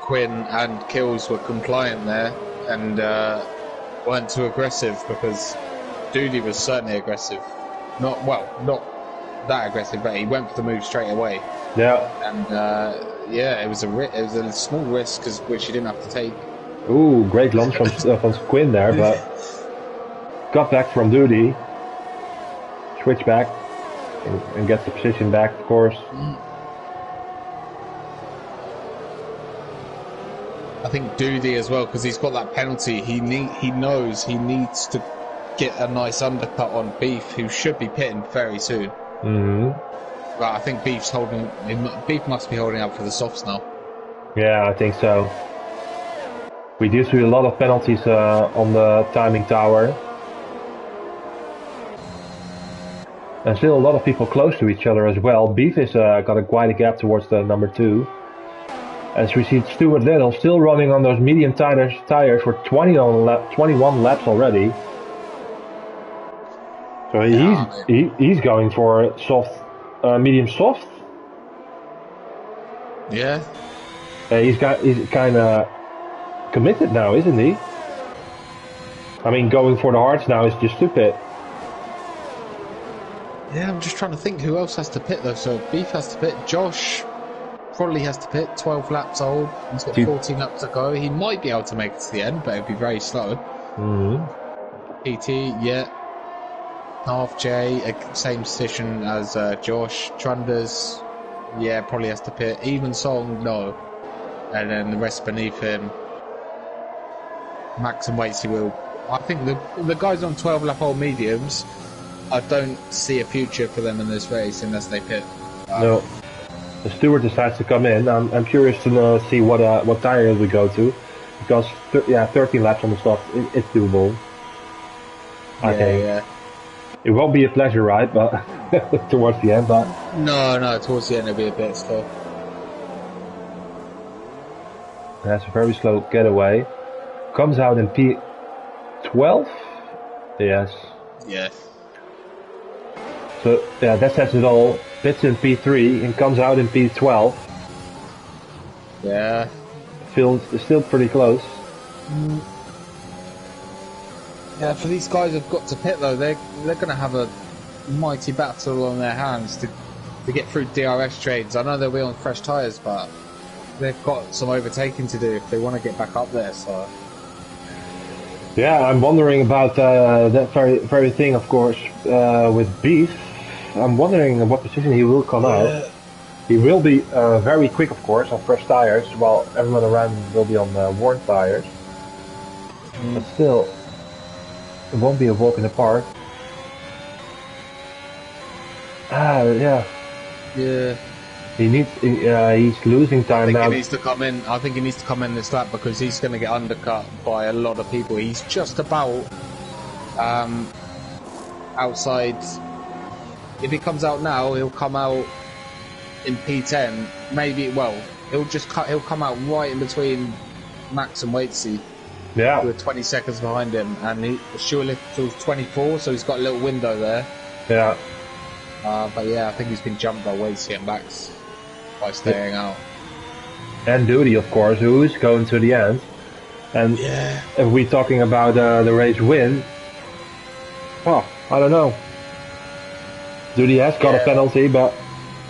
Quinn and Kills were compliant there and weren't too aggressive, because Duty was certainly aggressive. Not that aggressive, but he went for the move straight away. Yeah. And yeah, it was a small risk which he didn't have to take. Ooh, great launch from Quinn there, but got back from Duty, switch back, and gets the position back, of course. I think Duty as well, because he's got that penalty. He knows he needs to get a nice undercut on Beef, who should be pitting very soon. But I think Beef must be holding up for the softs now. Yeah, I think so. We do see a lot of penalties on the timing tower. And still a lot of people close to each other as well. Beef is got quite a gap towards the number 2. As we see Stuart Little still running on those medium tires for 21 laps already. So he's going for soft, medium soft. Yeah. He's kind of committed now, isn't he? I mean, going for the hards now is just stupid. Yeah, I'm just trying to think who else has to pit though. So Beef has to pit. Josh probably has to pit. 12 laps old. He's got 14 laps to go. He might be able to make it to the end, but it'd be very slow. PT, yeah. Half J, same position as Josh. Trunders, yeah, probably has to pit. Even Song, no. And then the rest beneath him. Max and Waitsy will. I think the guys on 12 lap old mediums, I don't see a future for them in this race unless they pit. No. The Stewart decides to come in. I'm curious to see what tire we go to, because 13 laps on the soft, it's doable. I think. Yeah. It won't be a pleasure ride, but towards the end. But no, towards the end it'll be a bit slow. That's a very slow getaway. Comes out in P12. Yes. Yeah. So yeah, that says it all. Pits in P3 and comes out in P12. Yeah. Feels still pretty close. Yeah, for these guys who've got to pit though, they're going to have a mighty battle on their hands to get through DRS trades. I know they'll be on fresh tyres, but they've got some overtaking to do if they want to get back up there. So. Yeah, I'm wondering about that very thing, of course, with Beef. I'm wondering in what position he will come out. He will be very quick, of course, on fresh tires, while everyone around him will be on worn tires. But still, it won't be a walk in the park. Yeah. He's losing time now. He needs to come in. I think he needs to come in this lap because he's going to get undercut by a lot of people. He's just about outside. If he comes out now, he'll come out in P10. Maybe, well, he'll come out right in between Max and Waitsy. Yeah. With 20 seconds behind him, and Stuart Little's 24, so he's got a little window there. Yeah. But yeah, I think he's been jumped by Waitsy and Max by staying out. And Duty, of course, who is going to the end. And if we're talking about the race win, I don't know. Duty has got a penalty, but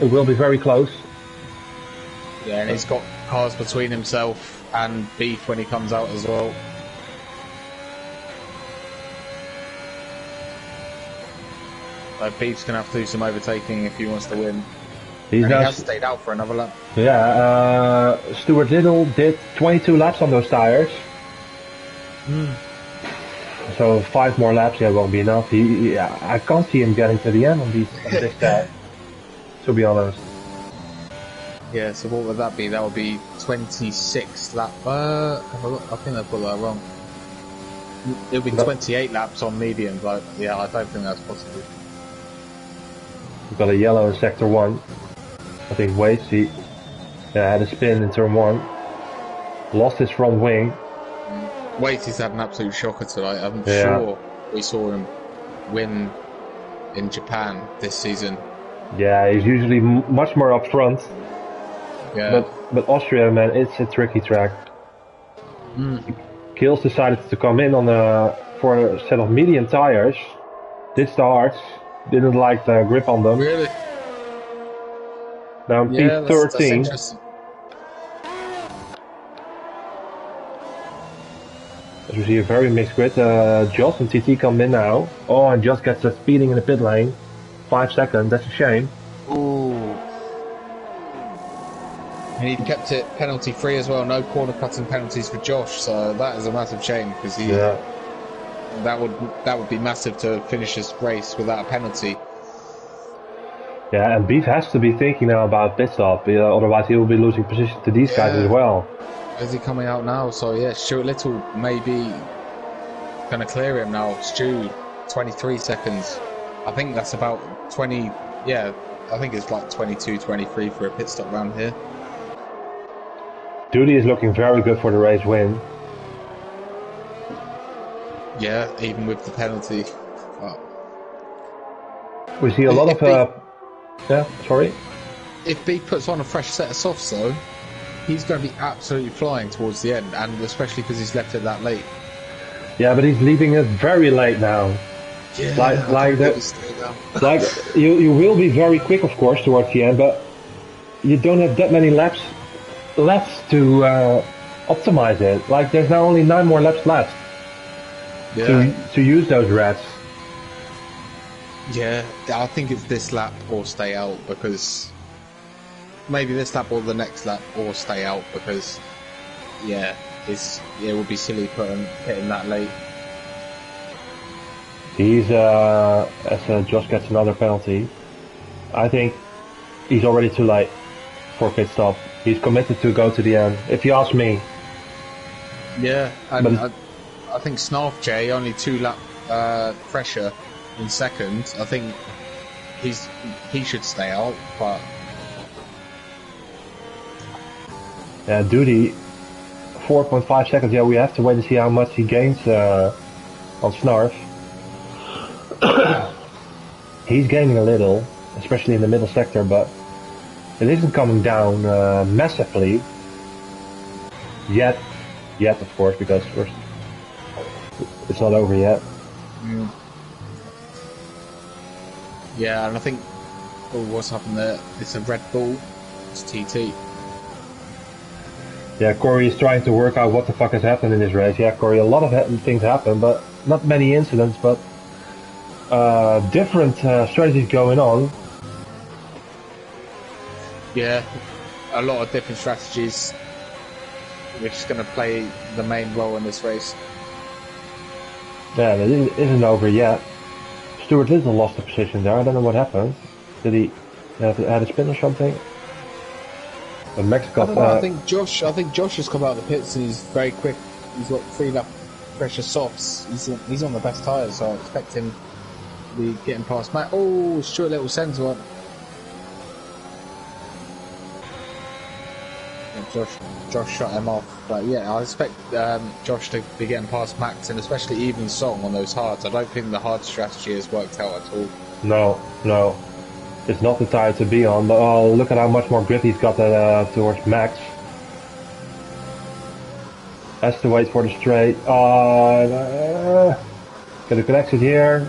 it will be very close. Yeah, and he's got cars between himself and Beef when he comes out as well. Beef's going to have to do some overtaking if he wants to win. He has stayed out for another lap. Yeah, Stuart Little did 22 laps on those tires. So 5 more laps, won't be enough. I can't see him getting to the end on this stat, to be honest. Yeah, so what would that be? That would be 26 lap. I think they've got that wrong. It would be 28 laps on medium, but yeah, I don't think that's possible. We've got a yellow in sector 1. I think Waitsy had a spin in turn 1. Lost his front wing. Waitsy's had an absolute shocker tonight. I'm sure we saw him win in Japan this season. Yeah, he's usually much more up front. Yeah. But Austria, man, it's a tricky track. Kills decided to come in for a set of medium tires. Ditched the hards. Didn't like the grip on them. Really? Now P13. That's interesting. As we see a very mixed grid. Joss and TT come in now. Oh, and Joss gets a speeding in the pit lane. 5 seconds, that's a shame. Ooh. And he kept it penalty free as well. No corner cutting penalties for Josh, so that is a massive shame because that would be massive to finish this race without a penalty. Yeah, and Beef has to be thinking now about pit stop, otherwise he will be losing position to these guys as well. Is he coming out now? So yeah, Stuart Little may be going to clear him now. Stu, 23 seconds. I think that's about 20. Yeah, I think it's like 22, 23 for a pit stop round here. Duty is looking very good for the race win. Yeah, even with the penalty. We see a lot of... yeah, sorry? If B puts on a fresh set of softs though, he's going to be absolutely flying towards the end, and especially because he's left it that late. Yeah, but he's leaving it very late now. Yeah, like you will be very quick, of course, towards the end, but you don't have that many laps left to optimize it. Like there's now only 9 more laps left to use those reds. Yeah, I think it's this lap or stay out, because maybe this lap or the next lap or stay out, because it would be silly hitting that late. He's as Josh gets another penalty, I think he's already too late for pit stop. He's committed to go to the end, if you ask me. Yeah, and I think Snarf J only 2 lap pressure in second. I think he should stay out, but yeah, Duty 4.5 seconds. Yeah, we have to wait to see how much he gains on Snarf. He's gaining a little, especially in the middle sector, but it isn't coming down massively yet, of course, because it's not over yet. Yeah, and I think what's happened there? It's a Red Bull. It's TT. Yeah, Corey is trying to work out what the fuck has happened in this race. Yeah, Corey, a lot of things happen, but not many incidents, but different strategies going on. Yeah, a lot of different strategies, which is going to play the main role in this race. Yeah, it isn't over yet. Stuart Little lost the position there. I don't know what happened. Did he had a spin or something? But Max got. I think Josh has come out of the pits and he's very quick. He's got 3 lap pressure softs. He's on the best tyres, so I expect him to be getting past Matt. Oh, Stuart Little centre one. Josh shot him off, but yeah, I expect Josh to be getting past Max, and especially even Song on those hards. I don't think the hard strategy has worked out at all. No, it's not the tire to be on. But look at how much more grip he's got towards Max. Has to wait for the straight. Get a good exit here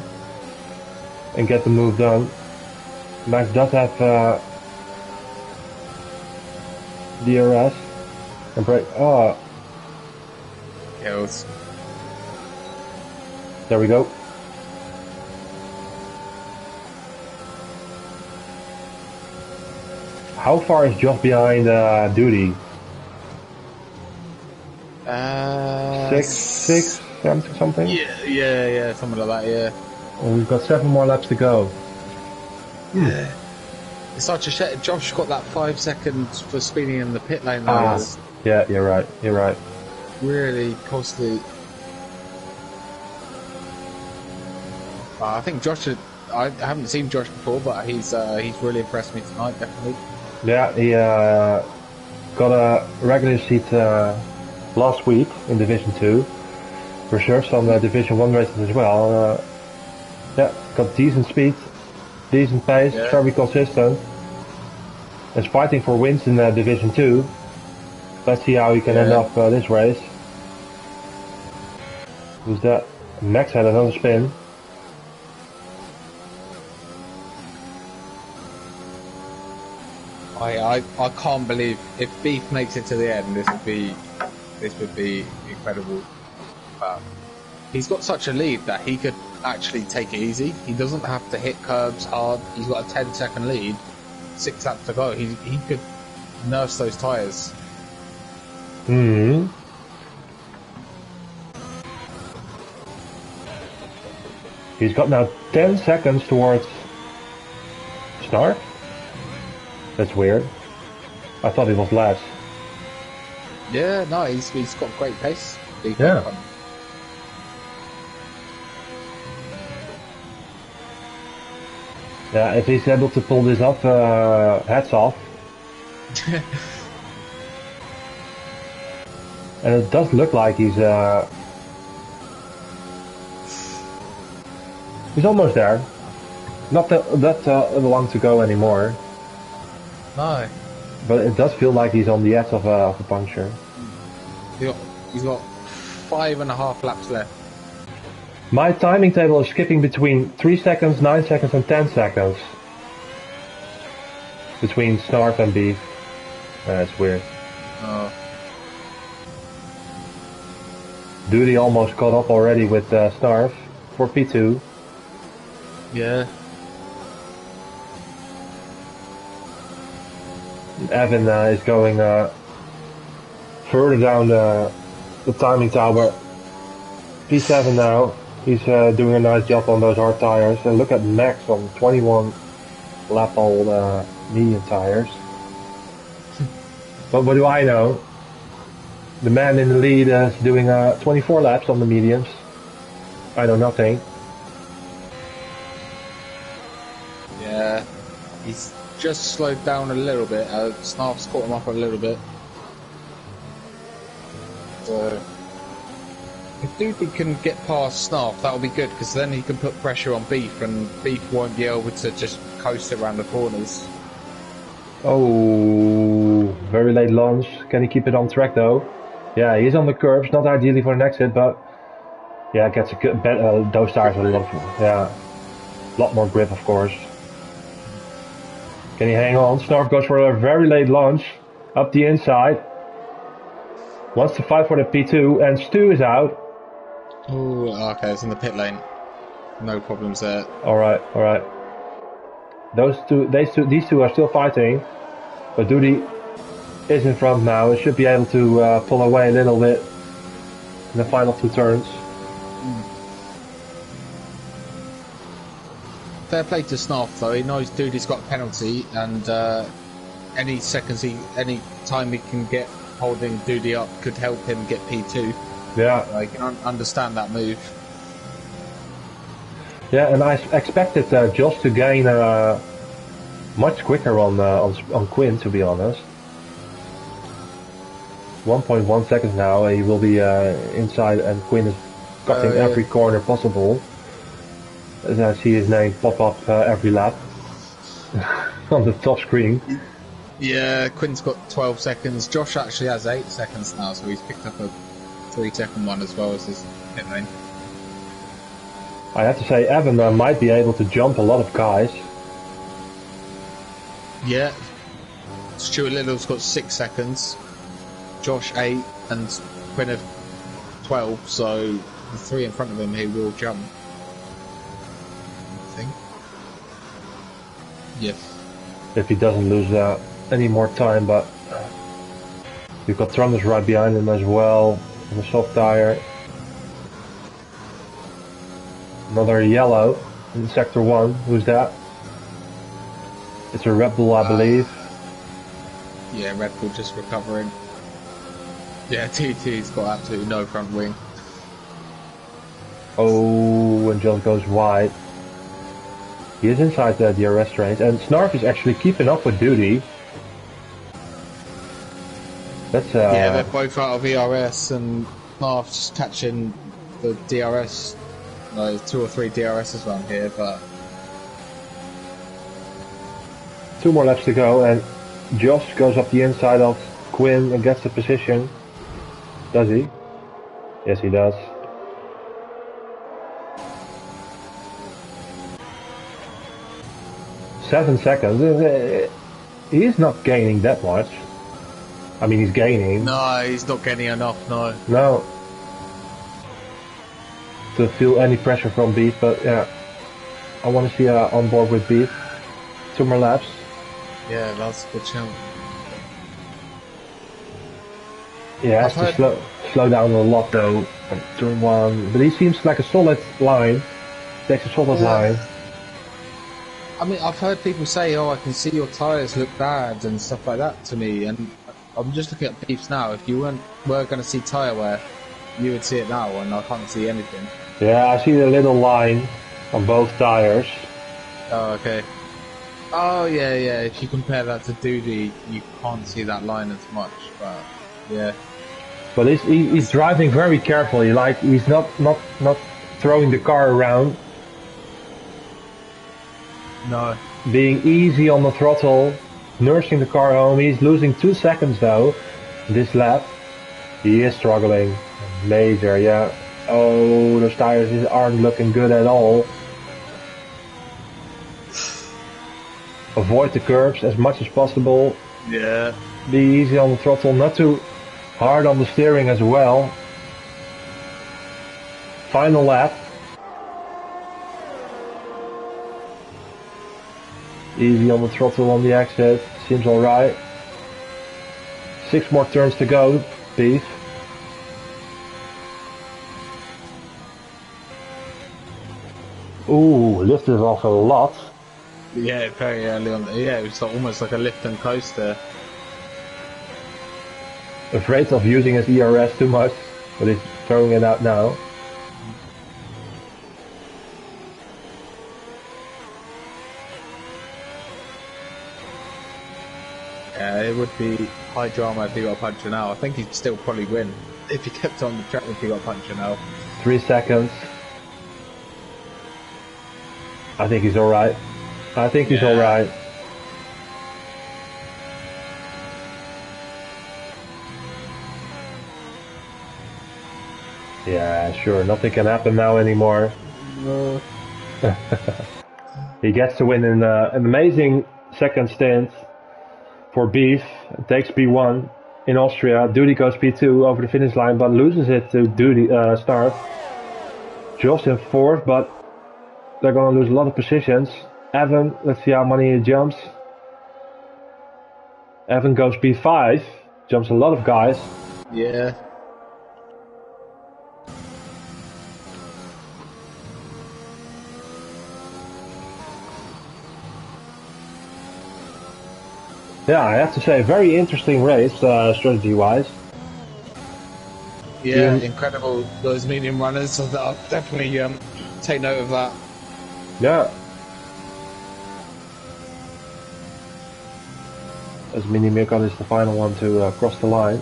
and get the move done. Max does have DRS and break. Kills. There we go. How far is Josh behind Duty? 6, 7, something? Yeah, something like that, yeah. Well, we've got 7 more laps to go. Yeah. It's such a shame. Josh got that 5 seconds for speeding in the pit lane. Yeah, you're right. Really costly. I think Josh. I haven't seen Josh before, but he's really impressed me tonight, definitely. Yeah, he got a regular seat last week in Division 2. Reserved some Division 1 races as well. Got decent speed, decent pace, very consistent. Is fighting for wins in Division 2. Let's see how he can end up this race. Who's that? Max had another spin. I can't believe if Beef makes it to the end, this would be incredible. He's got such a lead that he could actually take it easy. He doesn't have to hit curbs hard. He's got a 10-second lead, 6 laps to go. He could nurse those tyres. He's got now 10 seconds towards start. That's weird. I thought it was less. Yeah, no, he's got great pace. Yeah, if he's able to pull this off, hats off. And it does look like he's almost there. Not that long to go anymore. No. But it does feel like he's on the edge of a puncture. He's got 5.5 laps left. My timing table is skipping between 3 seconds, 9 seconds and 10 seconds. Between Snarf and Beef. That's weird. Oh. Duty almost caught up already with Snarf for P2. Yeah. Evan is going further down the timing tower. P7 now. He's doing a nice job on those hard tires. And look at Max on 21 lap old medium tires. But what do I know? The man in the lead is doing 24 laps on the mediums. I know nothing. Yeah. He's just slowed down a little bit. Snarf's caught him up a little bit. So, if Doody can get past Snarf, that'll be good, because then he can put pressure on Beef, and Beef won't be able to just coast around the corners. Oh, very late launch. Can he keep it on track though? Yeah, he's on the curbs, not ideally for an exit, but yeah, gets a good those tires are a lot more grip, of course. Can he hang on? Snarf goes for a very late launch up the inside. Wants to fight for the P2, and Stu is out. Oh, okay, it's in the pit lane. No problems there. Alright. These two are still fighting, but Duty is in front now. It should be able to pull away a little bit in the final 2 turns. Fair play to Snarf though. He knows Duty's got a penalty, and any time he can get holding Duty up could help him get P2. Yeah, I can understand that move. Yeah, and I expected Josh to gain much quicker on Quinn, to be honest. 1.1 seconds now, he will be inside, and Quinn is cutting every corner possible. As I see his name pop up every lap on the top screen. Yeah, Quinn's got 12 seconds. Josh actually has 8 seconds now, so he's picked up a 3-second one as well as his pit lane. I have to say, Evan might be able to jump a lot of guys. Yeah. Stuart Little's got 6 seconds. Josh 8 and Quinn have 12, so the 3 in front of him he will jump. I think. Yes. If he doesn't lose any more time, but you've got Trundles right behind him as well on the soft tire. Another yellow in sector 1. Who's that? It's a Red Bull, I believe. Yeah, Red Bull just recovering. Yeah, TT's got absolutely no front wing. Oh, and just goes wide. He is inside the DRS range, and Snarf is actually keeping up with Duty. That's yeah, they're both out of ERS, and Snarf's catching the DRS. No, 2 or 3 DRSs around here, but 2 more laps to go, and Josh goes up the inside of Quinn and gets the position. Does he? Yes, he does. Seven seconds. He's not gaining that much. I mean, he's gaining. no, he's not getting enough. No. No. To feel any pressure from Beef, but yeah, I want to see on board with Beef. 2 more laps. Yeah, that's a good shout. Yeah, he has to slow down a lot though on turn 1, but he seems like a solid line. Takes a solid line. I mean, I've heard people say, "Oh, I can see your tyres look bad" and stuff like that to me, and I'm just looking at Beefs now. If you were going to see tyre wear, you would see it now, and I can't see anything. Yeah, I see the little line on both tires. Oh, okay. Oh yeah, yeah. If you compare that to Duty, you can't see that line as much, but yeah. But he's driving very carefully, like he's not throwing the car around. No. Being easy on the throttle, nursing the car home. He's losing 2 seconds though, this lap. He is struggling. Major, yeah. Oh, those tires aren't looking good at all. Avoid the curbs as much as possible. Yeah. Be easy on the throttle, not too hard on the steering as well. Final lap. Easy on the throttle on the exit. Seems alright. 6 more turns to go, Beef. Ooh, lifted off a lot. Yeah, very early on. Yeah, it was almost like a lift and coaster. Afraid of using his ERS too much, but he's throwing it out now. Yeah, it would be high drama if he got punched out. I think he'd still probably win if he kept on the track if he got punched out. 3 seconds. I think he's alright. I think he's alright. Yeah, sure. Nothing can happen now anymore. No. He gets to win in an amazing second stint for Beef. Takes P1 in Austria. Duty goes P2 over the finish line, but loses it to Duty Start. Josh in 4th, but they're going to lose a lot of positions. Evan, let's see how many he jumps. Evan goes P5, jumps a lot of guys. Yeah. Yeah, I have to say, very interesting race, strategy-wise. Yeah, incredible. Those medium runners, so I'll definitely take note of that. Yeah. As Mini Mirkan is the final one to cross the line.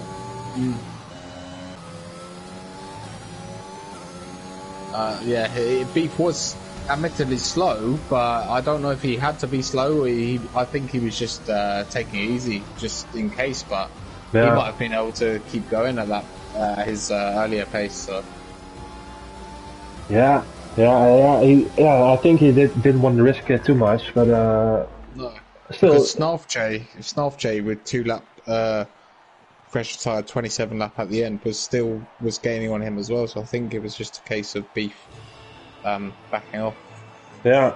Yeah, Beef was admittedly slow, but I don't know if he had to be slow. I think he was just taking it easy, just in case. But he might have been able to keep going at that his earlier pace. So. Yeah. I think he didn't want to risk it too much, but no. Still. Snarfjay with 2 lap fresh tire, 27 lap at the end was gaining on him as well. So I think it was just a case of Beef backing off. Yeah.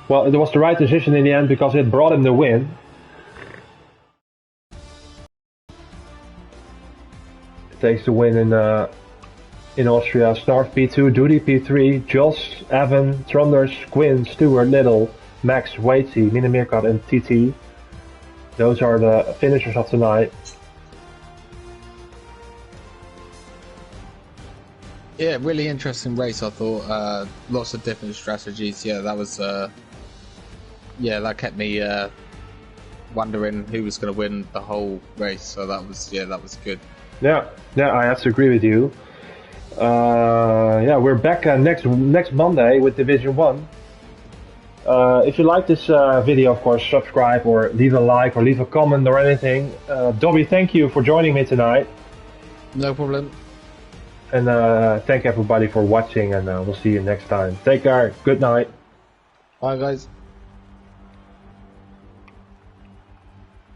Well, it was the right decision in the end because it brought him the win. It takes the win in Austria. Snarf P2, Duty P3, Joss, Evan, Tronders, Quinn, Stewart, Little, Max, Waitsy, Mini Mirkat and TT. Those are the finishers of tonight. Yeah, really interesting race. I thought lots of different strategies. Yeah, that was that kept me wondering who was going to win the whole race. So that was good. Yeah, I have to agree with you. We're back next Monday with Division 1. If you like this video, of course, subscribe or leave a like or leave a comment or anything. Dobby, thank you for joining me tonight. No problem. And thank everybody for watching, and we'll see you next time. Take care. Good night. Bye, guys.